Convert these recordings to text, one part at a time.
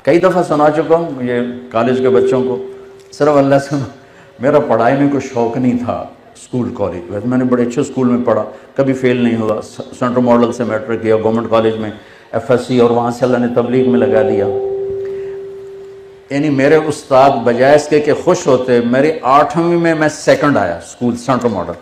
کئی دفعہ سنا چکا ہوں یہ کالج کے بچوں کو. صرف اللہ سے میرا پڑھائی میں کوئی شوق نہیں تھا اسکول کالج. ویسے میں نے بڑے اچھے اسکول میں پڑھا, کبھی فیل نہیں ہوا. سینٹرل ماڈل سے میٹرک کیا, گورنمنٹ کالج میں FSC, اور وہاں سے اللہ نے تبلیغ میں لگا دیا. یعنی میرے استاد بجائے اس کے کہ خوش ہوتے, میری 8ویں میں میں سیکنڈ آیا اسکول سینٹرل ماڈل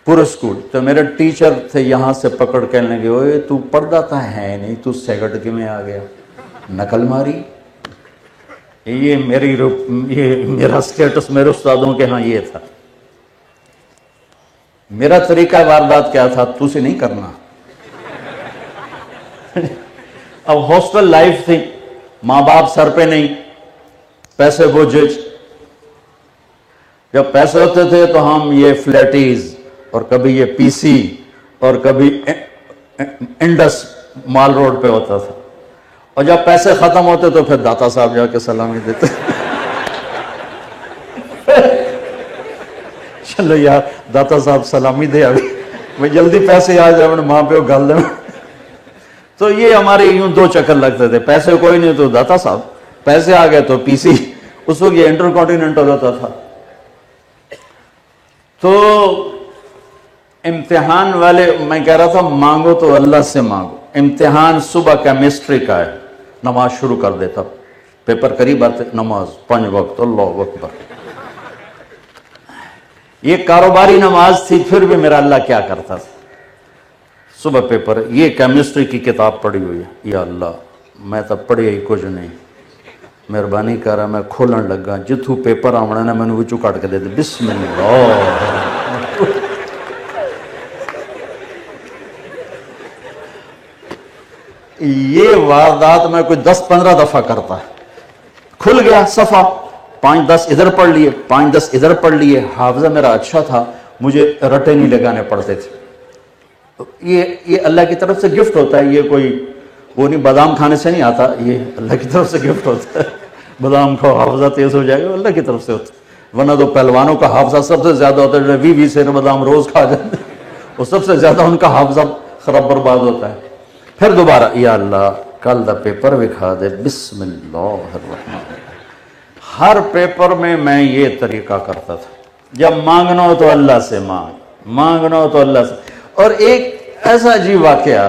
پورے اسکول. تو میرے ٹیچر تھے یہاں سے پکڑ کہنے لگے, اوے تو پڑھتا تھا ہے نہیں, تو سیکنڈ کی میں آ گیا, نقل ماری. یہ میرا سٹیٹس میرے استادوں کے ہاں یہ تھا. میرا طریقہ واردات کیا تھا, تو سے نہیں کرنا. اب ہاسٹل لائف تھی, ماں باپ سر پہ نہیں, پیسے بوجھ. جب پیسے ہوتے تھے تو ہم یہ فلیٹیز اور کبھی یہ PC اور کبھی انڈس مال روڈ پہ ہوتا تھا. اور جب پیسے ختم ہوتے تو پھر داتا صاحب جا کے سلامی دیتے. چلو یار داتا صاحب سلامی دے, ابھی میں جلدی پیسے آ جائے ماں پہ گل دیں. تو یہ ہمارے یوں 2 چکر لگتے تھے. پیسے کوئی نہیں تو داتا صاحب, پیسے آ گئے تو PC. اس وقت یہ انٹر کانٹیننٹل ہوتا تھا. تو امتحان والے, میں کہہ رہا تھا مانگو تو اللہ سے مانگو. امتحان صبح کیمسٹری کا ہے, نماز شروع کر دیتا, پیپر قریب آتے, نماز 5 وقت, اللہ اکبر. یہ کاروباری نماز تھی, پھر بھی میرا اللہ کیا کرتا تھا. صبح پیپر, یہ کیمسٹری کی کتاب پڑھی ہوئی ہے, یا اللہ میں تو پڑھی ہی کچھ نہیں, مہربانی کر رہا. میں کھولن لگا, جتھوں پیپر آمنا نے میں نے وچوں کٹ کے دے دے, بسم اللہ. یہ واردات میں کوئی 10-15 دفعہ کرتا ہے. کھل گیا صفحہ, 5-10 ادھر پڑھ لیے, 5-10 ادھر پڑھ لیے. حافظہ میرا اچھا تھا, مجھے رٹے نہیں لگانے پڑتے تھے. یہ اللہ کی طرف سے گفٹ ہوتا ہے. یہ کوئی وہ نہیں, بادام کھانے سے نہیں آتا, یہ اللہ کی طرف سے گفٹ ہوتا ہے. بادام کھاؤ حافظہ تیز ہو جائے گا, اللہ کی طرف سے ہوتا ہے. ورنہ تو پہلوانوں کا حافظہ سب سے زیادہ ہوتا ہے, 20 سے بادام روز کھا جاتے ہیں, وہ سب سے زیادہ ان کا حافظہ خراب برباد ہوتا ہے. پھر دوبارہ, یا اللہ کل دا پیپر دکھا دے, بسم اللہ الرحمن. ہر پیپر میں یہ طریقہ کرتا تھا. جب مانگنا ہو تو اللہ سے مانگنا ہو تو اللہ سے. اور ایک ایسا عجیب واقعہ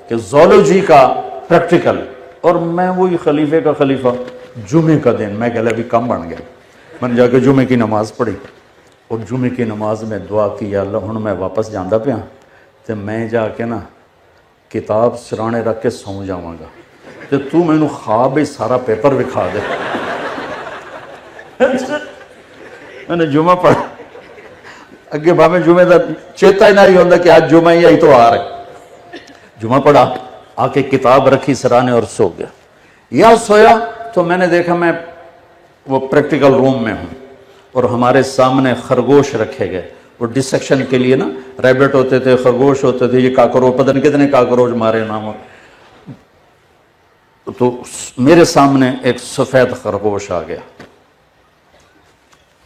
کہ زولوجی کا پریکٹیکل, اور میں وہی خلیفے کا خلیفہ. جمعے کا دن میں کہہ ابھی کم بن گیا, میں نے جا کے جمعے کی نماز پڑھی, اور جمعے کی نماز میں دعا کی, یا اللہ ہوں میں واپس جانا پیا تو میں جا کے نا کتاب سرانے رکھ کے سو جاواں گا, تو تو میں نے خواب ہی سارا پیپر دکھا دے. میں نے جمعہ پڑھا, اگے بھاویں جمعے دا چیتا ہی نہیں ہوتا کہ آج جمعہ ہی آئی تو آ رہے. جمعہ پڑھا, آ کے کتاب رکھی سرانے اور سو گیا. یا سویا تو میں نے دیکھا میں وہ پریکٹیکل روم میں ہوں, اور ہمارے سامنے خرگوش رکھے گئے. وہ ڈسیکشن کے لیے نا, ریبٹ ہوتے تھے, خرگوش ہوتے تھے, یہ کاکروچ, پتہ نہیں کتنے کاکروچ مارے نام. تو میرے سامنے ایک سفید خرگوش آ گیا.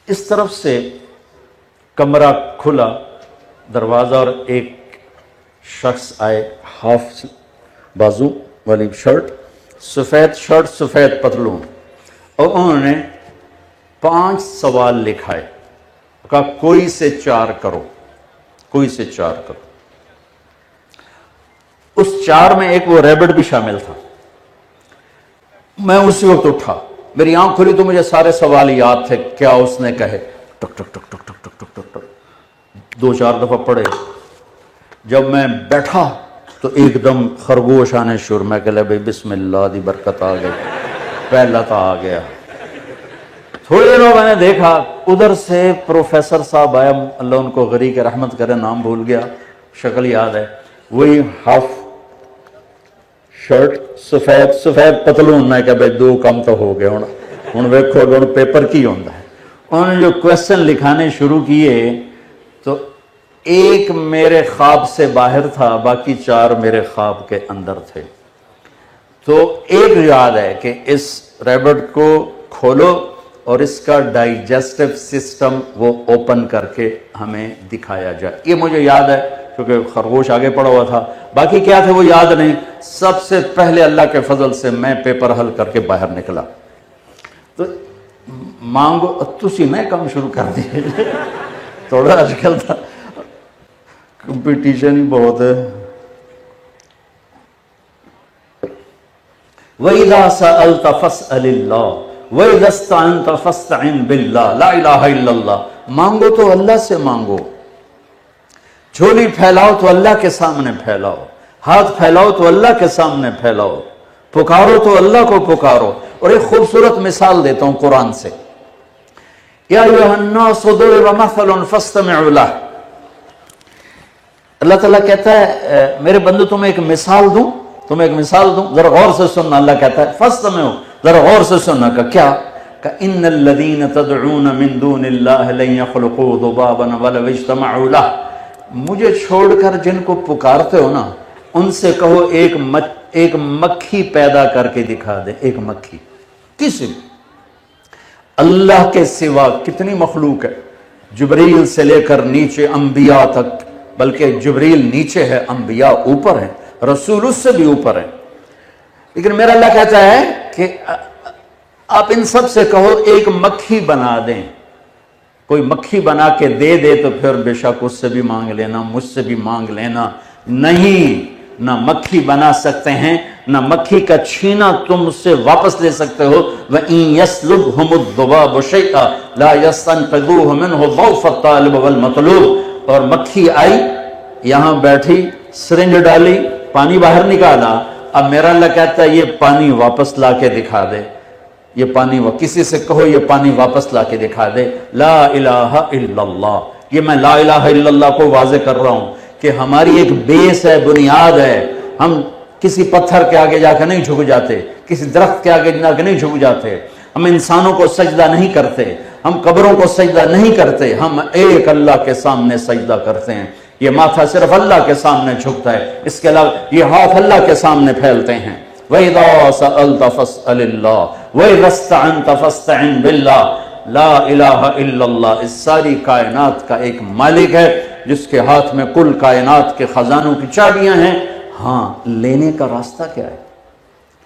اس طرف سے کمرہ کھلا, دروازہ, اور ایک شخص آئے, ہاف بازو والی شرٹ, سفید پتلون, اور انہوں نے 5 سوال لکھائے. کہا کوئی سے 4 کرو, کوئی سے 4 کرو. اس 4 میں ایک وہ ریبٹ بھی شامل تھا. میں اسی وقت اٹھا, میری آنکھ کھلی تو مجھے سارے سوال یاد تھے. کیا اس نے کہے, ٹک ٹک ٹک ٹک ٹک ٹک ٹک ٹک 2-4 دفعہ پڑھے. جب میں بیٹھا تو ایک دم خرگوش آنے شروع. میں کہہ لے بھائی بسم اللہ دی برکت آ گئی, پہلا تا آ گیا. تھوڑی دیر میں نے دیکھا ادھر سے پروفیسر صاحب آیا, اللہ ان کو غریق رحمت کرے, نام بھول گیا, شکل یاد ہے, وہی ہاف شرٹ, سفید پتلون. میں کہا بھائی 2 کم تو ہو گئے, ہوں ویکھو ہوں پیپر کی ہوتا ہے. انہوں نے جو کویسچن لکھانے شروع کیے تو ایک میرے خواب سے باہر تھا, باقی 4 میرے خواب کے اندر تھے. تو ایک یاد ہے کہ اس ریبٹ کو کھولو اور اس کا ڈائجسٹو سسٹم وہ اوپن کر کے ہمیں دکھایا جائے. یہ مجھے یاد ہے کیونکہ خرگوش آگے پڑا ہوا تھا، باقی کیا تھے وہ یاد نہیں۔ سب سے پہلے اللہ کے فضل سے میں پیپر حل کر کے باہر نکلا، تو مانگو تسی میں کام شروع کر دیے تھوڑا آج کل تھا کمپٹیشن ہی بہت ہے۔ وَإِذَا سَأَلْتَ فَاسْأَلِ اللَّهِ وَإِذَا اسْتَعَنْتَ فَاسْتَعِنْ بِاللَّهِ لا الہ الا اللہ۔ مانگو تو اللہ سے مانگو، جھولی پھیلاؤ تو اللہ کے سامنے پھیلاؤ، ہاتھ پھیلاؤ تو اللہ کے سامنے پھیلاؤ، پکارو تو اللہ کو پکارو۔ اور ایک خوبصورت مثال دیتا ہوں قرآن سے، یا ایھا الناس ضرب مثل فاستمعوا لہ۔ اللہ تعالیٰ کہتا ہے میرے بندو تمہیں ایک مثال دوں، تمہیں ایک مثال دوں، ذرا غور سے سننا۔ اللہ کہتا ہے فاستمعوا، ذرا غور سے سننا۔ کہ کیا؟ کہ ان الذین تدعون من دون اللہ لن یخلقوا ذبابا ولو اجتمعوا لہ۔ مجھے چھوڑ کر جن کو پکارتے ہو نا، ان سے کہو ایک مکھی پیدا کر کے دکھا دے، ایک مکھی۔ کسی اللہ کے سوا کتنی مخلوق ہے، جبریل سے لے کر نیچے انبیاء تک، بلکہ جبریل نیچے ہے، انبیاء اوپر ہیں، رسول اس سے بھی اوپر ہیں۔ لیکن میرا اللہ کہتا ہے کہ آپ ان سب سے کہو ایک مکھی بنا دیں، کوئی مکھی بنا کے دے دے تو پھر بے شک اس سے بھی مانگ لینا، مجھ سے بھی مانگ لینا۔ نہیں، نہ مکھی بنا سکتے ہیں، نہ مکھی کا چھینا تم اس سے واپس لے سکتے ہو۔ وَإِن يَسْلُبْهُمُ الذُّبَابُ شَيْئًا لَا يَسْتَنقِذُوهُ مِنْهُ ضَعْفَ الطَّالِبِ وَالْمَطْلُوبِ۔ اور مکھی آئی، یہاں بیٹھی، سرنج ڈالی، پانی باہر نکالا، اب میرا اللہ کہتا ہے یہ پانی واپس لا کے دکھا دے، یہ پانی کسی سے کہو یہ پانی واپس لا کے دکھا دے۔ لا الہ الا اللہ، یہ میں لا الہ الا اللہ کو واضح کر رہا ہوں کہ ہماری ایک بیس ہے، بنیاد ہے۔ ہم کسی پتھر کے آگے جا کے نہیں جھک جاتے، کسی درخت کے آگے جا کے نہیں جھک جاتے، ہم انسانوں کو سجدہ نہیں کرتے، ہم قبروں کو سجدہ نہیں کرتے، ہم ایک اللہ کے سامنے سجدہ کرتے ہیں۔ یہ ماتھا صرف اللہ کے سامنے جھکتا ہے، اس کے علاوہ یہ ہاتھ اللہ کے سامنے پھیلتے ہیں۔ وَإِذَا سَأَلْتَ فَاسْأَلِ اللَّهِ وَإِذَا اسْتَعَنْتَ فَاسْتَعِنْ بِاللَّهِ لا الہ الا اللہ۔ اس ساری کائنات کا ایک مالک ہے جس کے ہاتھ میں کل کائنات کے خزانوں کی چابیاں ہیں۔ ہاں، لینے کا راستہ کیا ہے؟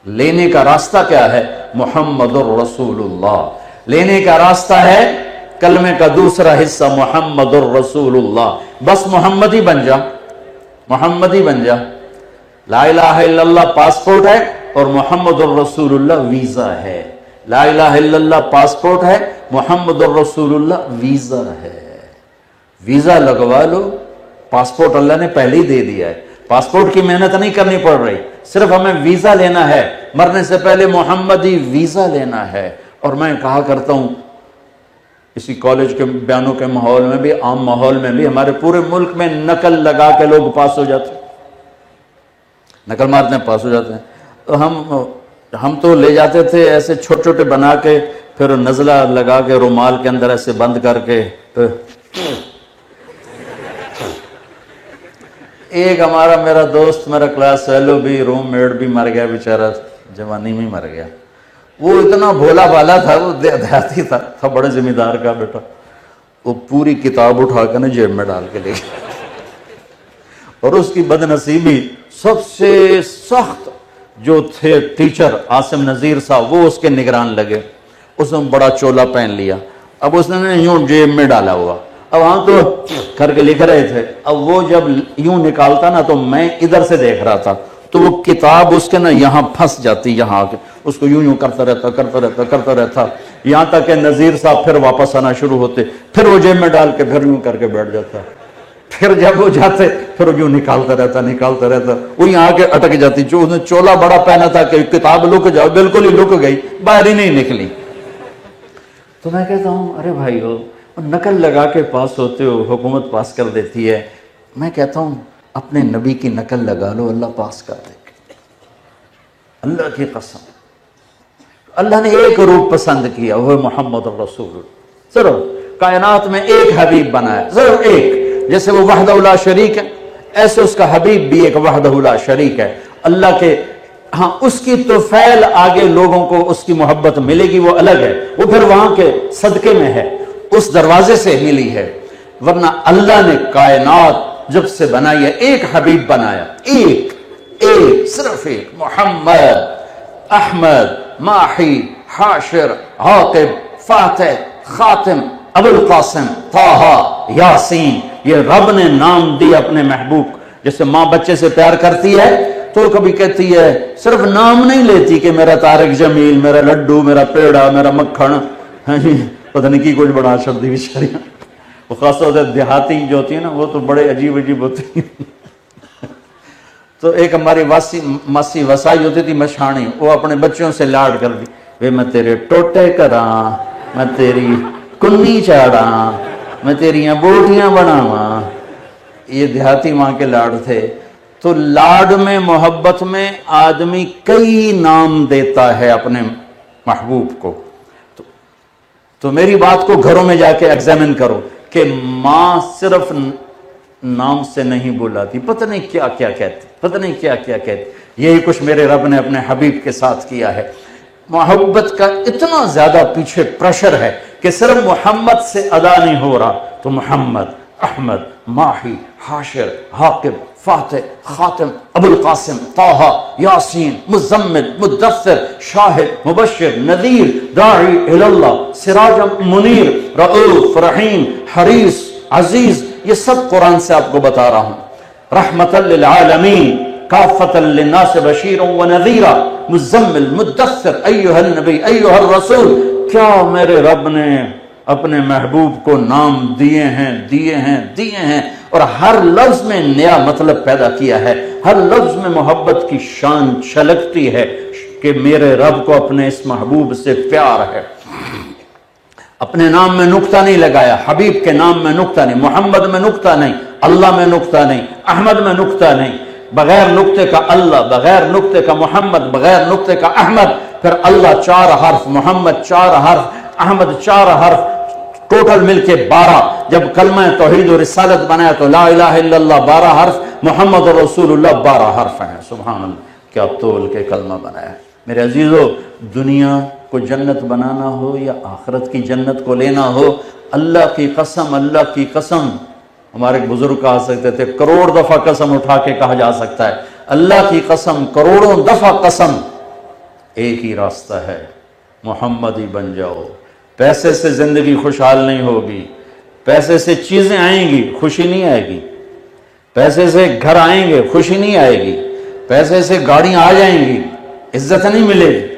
لینے کا راستہ کیا ہے؟ محمد الرسول اللہ۔ لینے کا راستہ ہے کلمے کا دوسرا حصہ محمد الرسول اللہ۔ بس محمد ہی بن جا، محمد ہی بن جا۔ لا الہ الا اللہ پاسپورٹ ہے اور محمد الرسول اللہ ویزا ہے۔ لا الہ الا اللہ پاسپورٹ ہے، محمد الرسول اللہ ویزا ہے۔ ویزا لگوا لو، پاسپورٹ اللہ نے پہلے ہی دے دیا ہے، پاسپورٹ کی محنت نہیں کرنی پڑ رہی، صرف ہمیں ویزا لینا ہے، مرنے سے پہلے محمدی ویزا لینا ہے۔ اور میں کہا کرتا ہوں اسی کالج کے بیانوں کے ماحول میں بھی، عام ماحول میں بھی، ہمارے پورے ملک میں نقل لگا کے لوگ پاس ہو جاتے ہیں، نقل مارتے ہیں پاس ہو جاتے ہیں۔ تو ہم تو لے جاتے تھے ایسے چھوٹے چھوٹے بنا کے، پھر نزلہ لگا کے رومال کے اندر ایسے بند کر کے۔ ایک ہمارا میرا دوست، میرا کلاس فیلو بھی، روم میٹ بھی مر گیا بیچارہ، جوانی میں مر گیا۔ وہ اتنا بھولا بالا تھا، وہ دیہاتی تھا بڑے ذمہ دار کا بیٹا، وہ پوری کتاب اٹھا کے نا جیب میں ڈال کے لے گیا۔ اور اس کی بد نصیبی، سب سے سخت جو تھے ٹیچر عاصم نذیر صاحب، وہ اس کے نگران لگے۔ اس نے بڑا چولا پہن لیا، اب اس نے یوں جیب میں ڈالا ہوا، اب ہاں تو کر کے لکھ رہے تھے، اب وہ جب یوں نکالتا نا تو میں ادھر سے دیکھ رہا تھا، تو وہ کتاب اس کے نا یہاں پھنس جاتی، یہاں آ کے اس کو یوں کرتا رہتا، یہاں تک کہ نذیر صاحب پھر واپس آنا شروع ہوتے، پھر وہ جیب میں ڈال کے پھر یوں کر کے بیٹھ جاتا، پھر جب وہ جاتے پھر وہ یوں نکالتا رہتا، وہ یہاں آ کے اٹک جاتی، جو اس نے چولا بڑا پہنا تھا کہ کتاب لک جاؤ، بالکل ہی لک گئی، باہر ہی نہیں نکلی۔ تو میں کہتا ہوں ارے بھائیو، نقل لگا کے پاس ہوتے ہو، حکومت پاس کر دیتی ہے، میں کہتا ہوں اپنے نبی کی نقل لگا لو، اللہ پاس کر دے گا، اللہ کی قسم۔ اللہ نے ایک روپ پسند کیا، وہ محمد الرسول، صرف کائنات میں ایک حبیب بنایا، صرف ایک، جیسے وہ وحدہ لا شریک ہے، ایسے اس کا حبیب بھی ایک وحدہ لا شریک ہے۔ اللہ کے ہاں اس کی طفیل آگے لوگوں کو اس کی محبت ملے گی، وہ الگ ہے، وہ پھر وہاں کے صدقے میں ہے، اس دروازے سے ملی ہے، ورنہ اللہ نے کائنات جب سے بنائی ہے ایک حبیب بنایا، ایک صرف ایک، محمد، احمد، ماحی، حاشر، عاقب، فاتح، خاتم، ابو القاسم، طہ، یاسین، یہ رب نے نام دی اپنے محبوب۔ جیسے ماں بچے سے پیار کرتی ہے تو کبھی کہتی ہے، صرف نام نہیں لیتی کہ میرا طارق جمیل، میرا لڈو، میرا پیڑا، میرا مکھن، پتہ نہیں کی کچھ بڑا شبدی بیچاریاں، وہ خاص طور سے دیہاتی جو ہوتی ہے نا وہ تو بڑے عجیب عجیب ہوتی ہیں۔ تو ایک ہماری ماسی وسائی ہوتی تھی مشانی، وہ اپنے بچوں سے لاڈ کر دی، وے میں تیرے ٹوٹے کراں، میں تیری کنی چاڑاں، میں تیریاں بوٹیاں بناواں۔ یہ دیہاتی ماں کے لاڈ تھے۔ تو لاڈ میں، محبت میں آدمی کئی نام دیتا ہے اپنے محبوب کو۔ تو میری بات کو گھروں میں جا کے ایگزامن کرو کہ ماں صرف نام سے نہیں بلاتی، پتہ نہیں کیا کیا کہتی، پتہ نہیں کیا کیا کہتی۔ یہی کچھ میرے رب نے اپنے حبیب کے ساتھ کیا ہے۔ محبت کا اتنا زیادہ پیچھے پریشر ہے کہ صرف محمد سے ادا نہیں ہو رہا، تو محمد، احمد، ماحی، حاشر، عاقب، فاتح، خاتم، ابو القاسم، طہ، یاسین، مزمل، مدثر، شاہد، مبشر، نذیر، داعی اللہ، سراج منیر، رؤوف، رحیم، حریص، عزیز، یہ سب قرآن سے آپ کو بتا رہا ہوں۔ رحمت للعالمین، کافۃ للناس بشیر و نذیرا، مزمل، مدثر، ایھا النبی، ایھا الرسول۔ کیا میرے رب نے اپنے محبوب کو نام دیے ہیں اور ہر لفظ میں نیا مطلب پیدا کیا ہے۔ ہر لفظ میں محبت کی شان چھلکتی ہے کہ میرے رب کو اپنے اس محبوب سے پیار ہے۔ اپنے نام میں نقطہ نہیں لگایا، حبیب کے نام میں نقطہ نہیں، محمد میں نقطہ نہیں، اللہ میں نقطہ نہیں، احمد میں نقطہ نہیں، بغیر نقطے کا اللہ، بغیر نقطے کا محمد، بغیر نقطے کا احمد، پھر اللہ 4 حرف، محمد 4 حرف، احمد 4 حرف، ٹوٹل مل کے 12۔ جب کلمہ توحید و رسالت بنایا تو لا الہ الا اللہ 12 حرف، محمد رسول اللہ 12 حرف ہیں۔ سبحان اللہ، کیا تول کے کلمہ بنایا ہے۔ میرے عزیزو، دنیا کو جنت بنانا ہو یا آخرت کی جنت کو لینا ہو، اللہ کی قسم، اللہ کی قسم، ہمارے بزرگ کہا سکتے تھے، کروڑ دفعہ قسم اٹھا کے کہا جا سکتا ہے، اللہ کی قسم، کروڑوں دفعہ قسم، ایک ہی راستہ ہے، محمد ہی بن جاؤ۔ پیسے سے زندگی خوشحال نہیں ہوگی، پیسے سے چیزیں آئیں گی، خوشی نہیں آئے گی، پیسے سے گھر آئیں گے، خوشی نہیں آئے گی، پیسے سے گاڑیاں آ جائیں گی، عزت نہیں ملے گی۔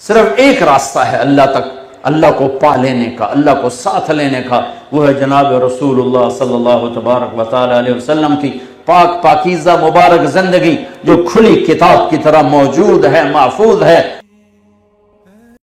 صرف ایک راستہ ہے اللہ تک، اللہ کو پا لینے کا، اللہ کو ساتھ لینے کا، وہ ہے جناب رسول اللہ صلی اللہ تبارک و تعالی علیہ وسلم کی پاک پاکیزہ مبارک زندگی، جو کھلی کتاب کی طرح موجود ہے، محفوظ ہے۔